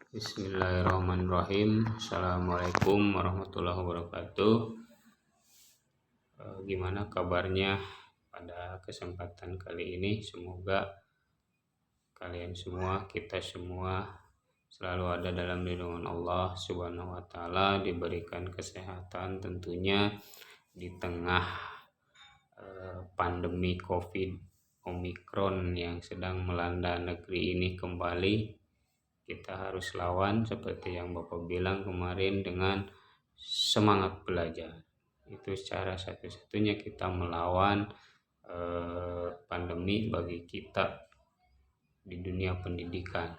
Bismillahirrahmanirrahim. Assalamualaikum warahmatullahi wabarakatuh. Gimana kabarnya pada kesempatan kali ini? Semoga kalian semua, kita semua selalu ada dalam lindungan Allah Subhanahu wa Ta'ala, diberikan kesehatan tentunya di tengah pandemi COVID Omikron yang sedang melanda negeri ini kembali. Kita harus lawan seperti yang Bapak bilang kemarin dengan semangat belajar. Itu cara satu-satunya kita melawan pandemi bagi kita di dunia pendidikan,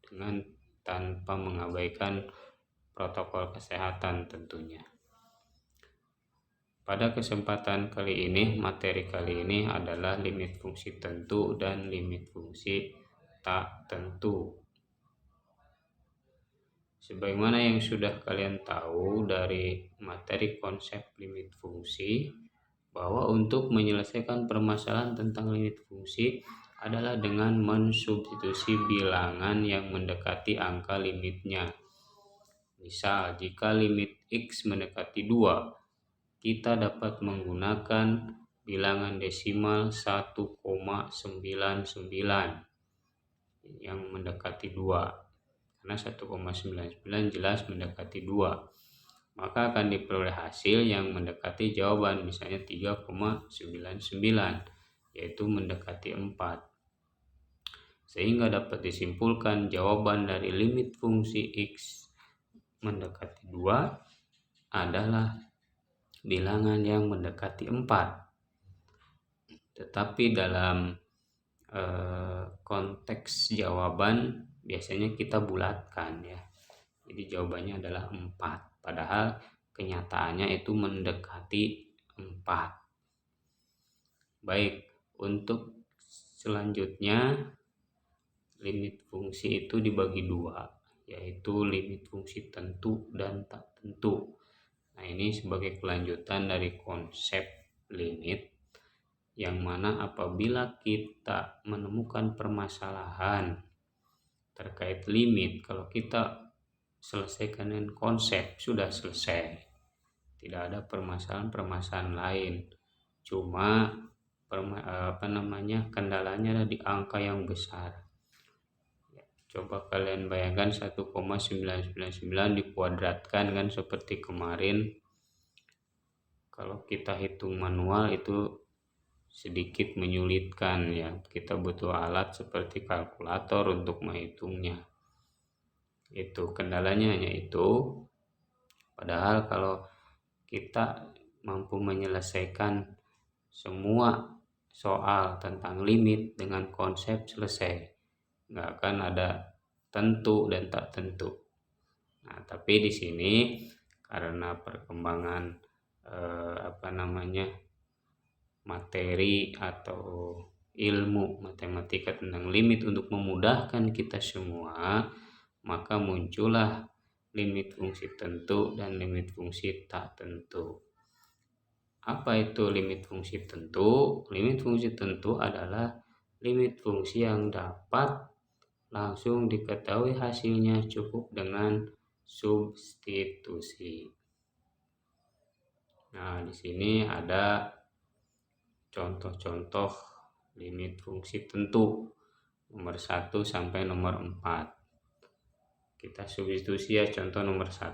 dengan tanpa mengabaikan protokol kesehatan tentunya. Pada kesempatan kali ini, materi kali ini adalah limit fungsi tentu dan limit fungsi tak tentu. Sebagaimana yang sudah kalian tahu dari materi konsep limit fungsi, bahwa untuk menyelesaikan permasalahan tentang limit fungsi adalah dengan mensubstitusi bilangan yang mendekati angka limitnya. Misal, jika limit X mendekati 2, kita dapat menggunakan bilangan desimal 1,99 yang mendekati 2. Karena 1,99 jelas mendekati 2, maka akan diperoleh hasil yang mendekati jawaban, misalnya 3,99, yaitu mendekati 4. Sehingga dapat disimpulkan jawaban dari limit fungsi X mendekati 2 adalah bilangan yang mendekati 4. Tetapi dalam konteks jawaban biasanya kita bulatkan ya. Jadi jawabannya adalah 4. Padahal kenyataannya itu mendekati 4. Baik, untuk selanjutnya limit fungsi itu dibagi 2, yaitu limit fungsi tentu dan tak tentu. Nah, ini sebagai kelanjutan dari konsep limit, yang mana apabila kita menemukan permasalahan terkait limit, kalau kita selesaikan dengan konsep, sudah selesai. Tidak ada permasalahan lain. Cuma kendalanya ada di angka yang besar. Coba kalian bayangkan 1,999 dikuadratkan kan seperti kemarin. Kalau kita hitung manual itu sedikit menyulitkan ya, kita butuh alat seperti kalkulator untuk menghitungnya. Itu kendalanya hanya itu. Padahal kalau kita mampu menyelesaikan semua soal tentang limit dengan konsep, selesai, nggak akan ada tentu dan tak tentu. Nah, tapi di sini karena perkembangan materi atau ilmu matematika tentang limit untuk memudahkan kita semua, maka muncullah limit fungsi tentu dan limit fungsi tak tentu. Apa itu limit fungsi tentu? Limit fungsi tentu adalah limit fungsi yang dapat langsung diketahui hasilnya cukup dengan substitusi. Nah, di sini ada contoh-contoh limit fungsi tentu nomor 1 sampai nomor 4. Kita substitusi ya. Contoh nomor 1,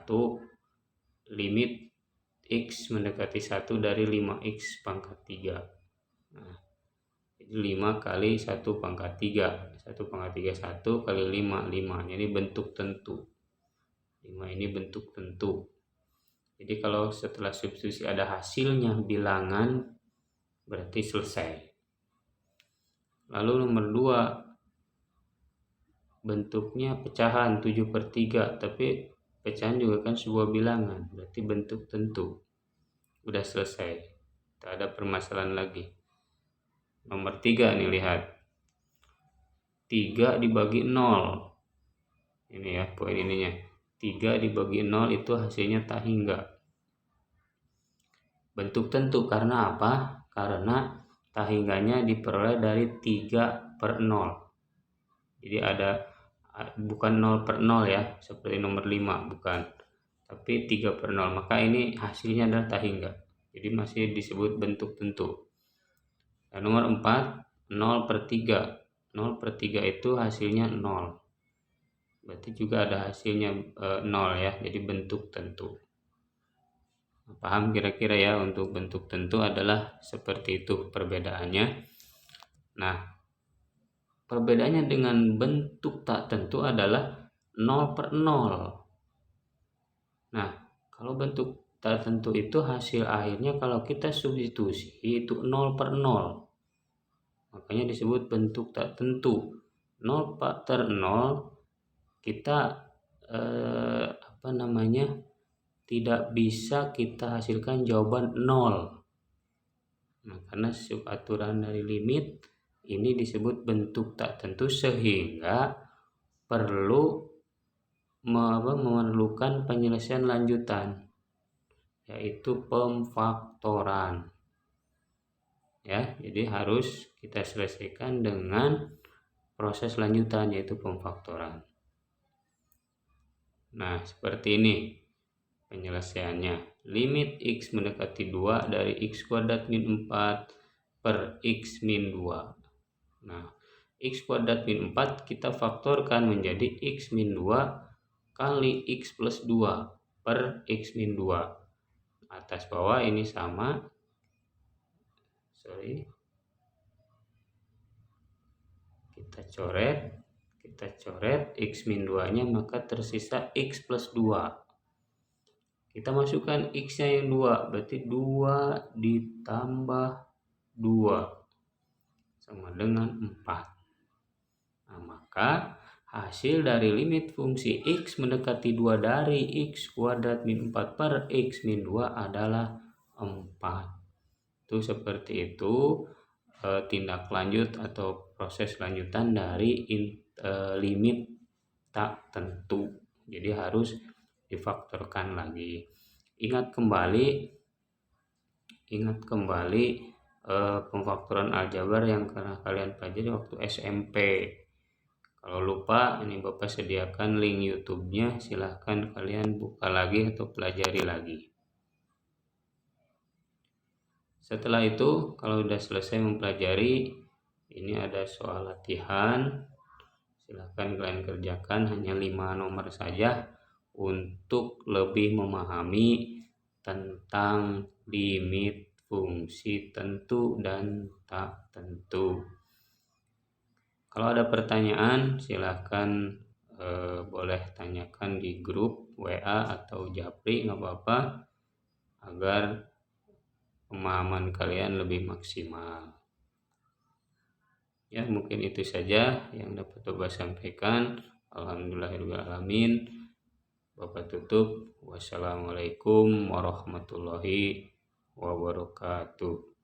limit X mendekati 1 dari 5X pangkat 3. Nah, jadi 5 kali 1 pangkat 3. 1 pangkat 3 1 kali 5 5. Jadi bentuk tentu. 5 ini bentuk tentu. Jadi kalau setelah substitusi ada hasilnya bilangan, berarti selesai. Lalu nomor 2, bentuknya pecahan 7/3, tapi pecahan juga kan sebuah bilangan, berarti bentuk tentu. Udah selesai, tak ada permasalahan lagi. Nomor 3 nih, lihat, 3 dibagi 0. Ini ya poin ininya, 3 dibagi 0 itu hasilnya tak hingga. Bentuk tentu karena apa? Karena tak hingganya diperoleh dari 3/0. Jadi ada bukan 0/0 ya, seperti nomor 5, bukan, tapi 3/0, maka ini hasilnya adalah tak hingga, jadi masih disebut bentuk tentu. Dan nomor 4, 0/3. 0/3 itu hasilnya 0, berarti juga ada hasilnya 0 ya, jadi bentuk tentu. Paham kira-kira ya, untuk bentuk tentu adalah seperti itu perbedaannya. Nah, perbedaannya dengan bentuk tak tentu adalah 0/0. Nah, kalau bentuk tak tentu itu hasil akhirnya kalau kita substitusi itu 0/0. Makanya disebut bentuk tak tentu. 0/0 kita tidak bisa kita hasilkan jawaban 0. Nah, karena subaturan dari limit ini disebut bentuk tak tentu, sehingga perlu memerlukan penyelesaian lanjutan, yaitu pemfaktoran. Ya, jadi harus kita selesaikan dengan proses lanjutan, yaitu pemfaktoran. Nah, seperti ini penyelesaiannya. Limit x mendekati 2 dari x kuadrat min 4 per x min 2. Nah, x kuadrat min 4 kita faktorkan menjadi x min 2 kali x plus 2 per x min 2. Atas bawah ini sama. Kita coret x min 2 nya, maka tersisa x plus 2. Kita masukkan x nya yang 2, berarti 2 ditambah 2 sama dengan 4. Nah, maka hasil dari limit fungsi x mendekati 2 dari x kuadrat min 4 per x min 2 adalah 4. Itu seperti itu tindak lanjut atau proses lanjutan dari limit tak tentu. Jadi harus difaktorkan lagi. Ingat kembali pemfaktoran aljabar yang pernah kalian pelajari waktu SMP. Kalau lupa, ini Bapak sediakan link YouTube-nya, silahkan kalian buka lagi atau pelajari lagi. Setelah itu, kalau sudah selesai mempelajari, ini ada soal latihan, silahkan kalian kerjakan, hanya 5 nomor saja untuk lebih memahami tentang limit fungsi tentu dan tak tentu. Kalau ada pertanyaan silahkan boleh tanyakan di grup WA atau Japri, nggak apa-apa, agar pemahaman kalian lebih maksimal. Ya, mungkin itu saja yang dapat Bapak sampaikan. Alhamdulillahirrahmanirrahim. Bapak tutup. Wassalamualaikum warahmatullahi wabarakatuh.